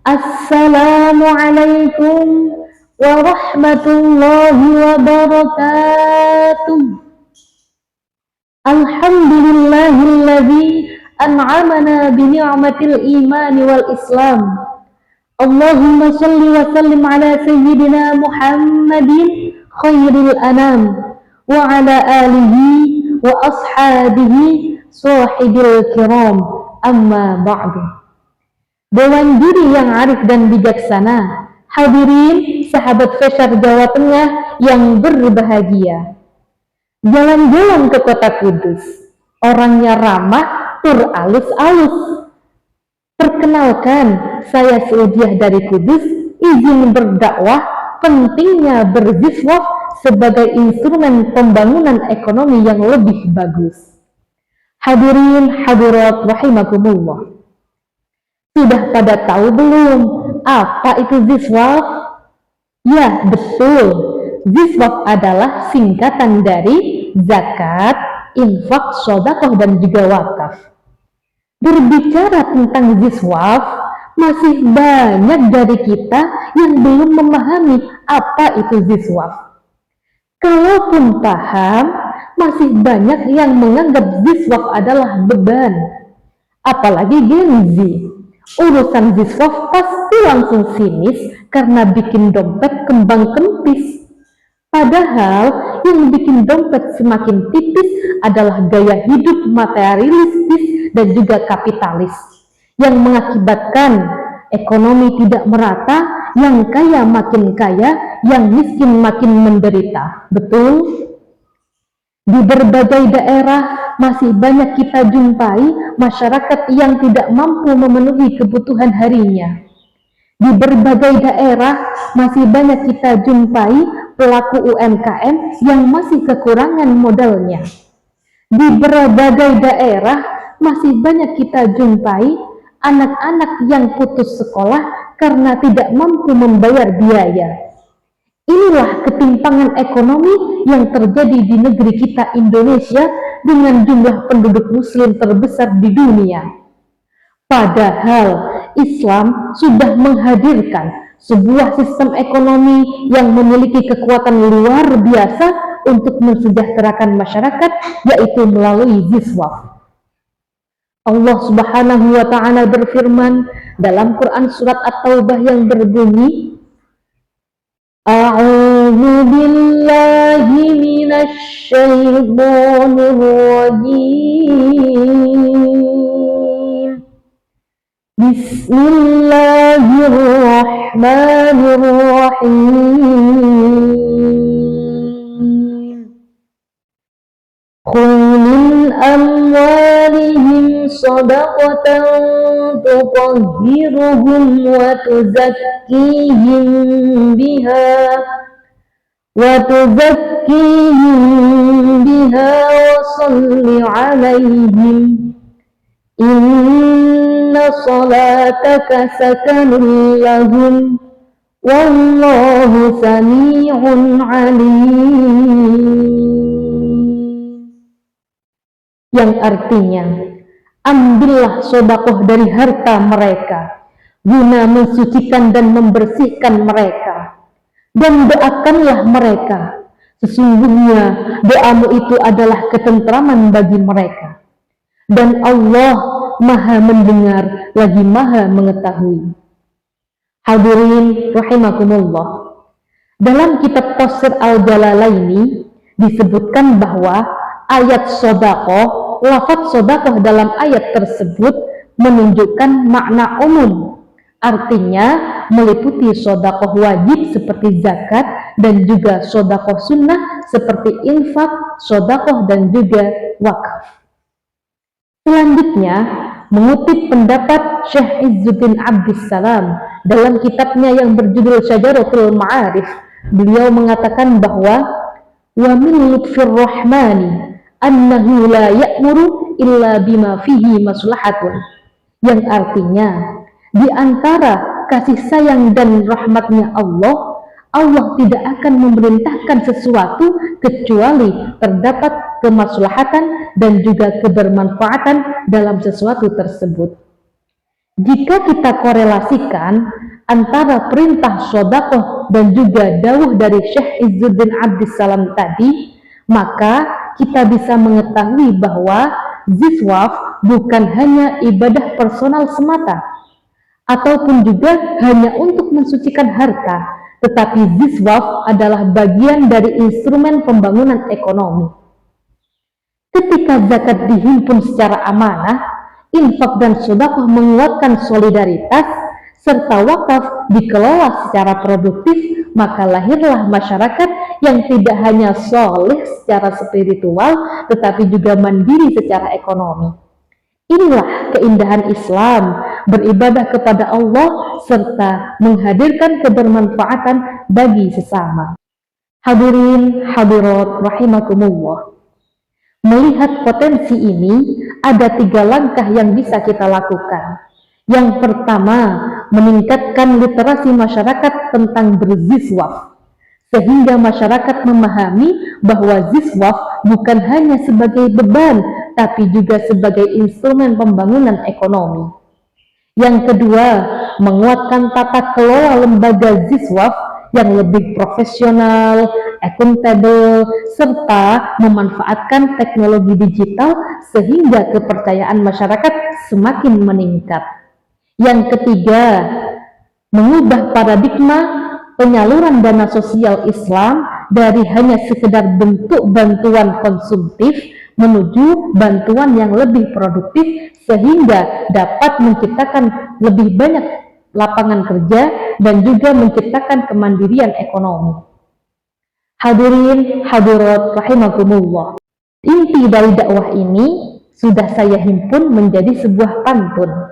Assalamualaikum warahmatullahi wabarakatuh. Alhamdulillahilladzi an'amana bi ni'matil iman wal islam. Allahumma shalli wa sallim ala sayyidina Muhammadin khairil anam wa ala alihi wa ashabihi sahibil kiram, amma ba'du. Dewan juri yang arif dan bijaksana, hadirin sahabat Fesyar Jawa Tengah yang berbahagia. Jalan-jalan ke kota Kudus, orangnya ramah, tur alus-alus. Perkenalkan, saya Seudiah dari Kudus, izin berdakwah, pentingnya berziswaf sebagai instrumen pembangunan ekonomi yang lebih bagus. Hadirin hadirat rahimakumullah. Sudah pada tahu belum apa itu ziswaf? Ya, betul. Ziswaf adalah singkatan dari zakat, infak, sedekah dan juga wakaf. Berbicara tentang ziswaf, masih banyak dari kita yang belum memahami apa itu ziswaf. Kalaupun paham, masih banyak yang menganggap ziswaf adalah beban. Apalagi Gen Z. Urusan ziswaf pasti langsung sinis karena bikin dompet kembang kempis. Padahal yang bikin dompet semakin tipis adalah gaya hidup materialistis dan juga kapitalis yang mengakibatkan ekonomi tidak merata, yang kaya makin kaya, yang miskin makin menderita. Betul? Di berbagai daerah masih banyak kita jumpai masyarakat yang tidak mampu memenuhi kebutuhan harinya. Di berbagai daerah masih banyak kita jumpai pelaku UMKM yang masih kekurangan modalnya. Di berbagai daerah masih banyak kita jumpai anak-anak yang putus sekolah karena tidak mampu membayar biaya. Inilah ketimpangan ekonomi yang terjadi di negeri kita Indonesia dengan jumlah penduduk muslim terbesar di dunia. Padahal Islam sudah menghadirkan sebuah sistem ekonomi yang memiliki kekuatan luar biasa untuk mensejahterakan masyarakat, yaitu melalui ziswaf. Allah Subhanahu wa Ta'ala berfirman dalam Quran surat At-Taubah yang berbunyi, A'udzu billahi minasy syaithanir rajim. Bismillahirrahmanirrahim. Khudh min amwalihim shadaqatan tutahhiruhum wa tuzakkihim biha wa shalli 'alaihim inna salataka sakanun lahum wallahu sami'un 'alim. Yang artinya, ambillah sedekah dari harta mereka guna mensucikan dan membersihkan mereka, dan doakanlah mereka, sesungguhnya doamu itu adalah ketentraman bagi mereka, dan Allah Maha mendengar lagi Maha mengetahui. Hadirin rahimakumullah, dalam kitab Tafsir Al-Jalalaini disebutkan bahwa ayat sedekah, lafaz sedekah dalam ayat tersebut menunjukkan makna umum. Artinya meliputi sedekah wajib seperti zakat dan juga sedekah sunnah seperti infak, sedekah dan juga wakaf. Selanjutnya, mengutip pendapat Syekh Izzuddin Abdissalam dalam kitabnya yang berjudul Syajaratul Ma'arif, beliau mengatakan bahwa wa min lutfir rahmani annahu la ya'muru illa bima fihi maslahatun, yang artinya di antara kasih sayang dan rahmatnya Allah tidak akan memerintahkan sesuatu kecuali terdapat kemaslahatan dan juga kebermanfaatan dalam sesuatu tersebut. Jika kita korelasikan antara perintah sedekah dan juga dawuh dari Syekh Izzuddin Abdissalam tadi, maka kita bisa mengetahui bahwa ziswaf bukan hanya ibadah personal semata, ataupun juga hanya untuk mensucikan harta, tetapi ziswaf adalah bagian dari instrumen pembangunan ekonomi. Ketika zakat dihimpun secara amanah, infak dan sedekah menguatkan solidaritas, serta wakaf dikelola secara produktif, maka lahirlah masyarakat yang tidak hanya soleh secara spiritual, tetapi juga mandiri secara ekonomi. Inilah keindahan Islam, beribadah kepada Allah, serta menghadirkan kebermanfaatan bagi sesama. Hadirin hadirat rahimakumullah. Melihat potensi ini, ada 3 langkah yang bisa kita lakukan. Yang pertama, meningkatkan literasi masyarakat tentang berziswaf, sehingga masyarakat memahami bahwa ziswaf bukan hanya sebagai beban, tapi juga sebagai instrumen pembangunan ekonomi. Yang kedua, menguatkan tata kelola lembaga ziswaf yang lebih profesional, akuntabel, serta memanfaatkan teknologi digital sehingga kepercayaan masyarakat semakin meningkat. Yang ketiga, mengubah paradigma penyaluran dana sosial Islam dari hanya sekedar bentuk bantuan konsumtif menuju bantuan yang lebih produktif sehingga dapat menciptakan lebih banyak lapangan kerja dan juga menciptakan kemandirian ekonomi. Hadirin hadirat rahimakumullah. Inti dari dakwah ini sudah saya himpun menjadi sebuah pantun.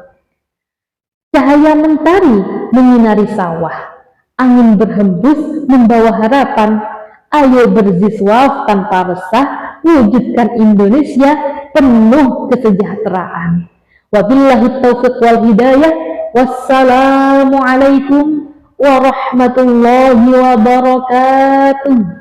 Cahaya mentari menyinari sawah, angin berhembus membawa harapan. Ayo berziswaf tanpa resah, wujudkan Indonesia penuh kesejahteraan. Wabillahi taufiq wal hidayah. Wassalamualaikum warahmatullahi wabarakatuh.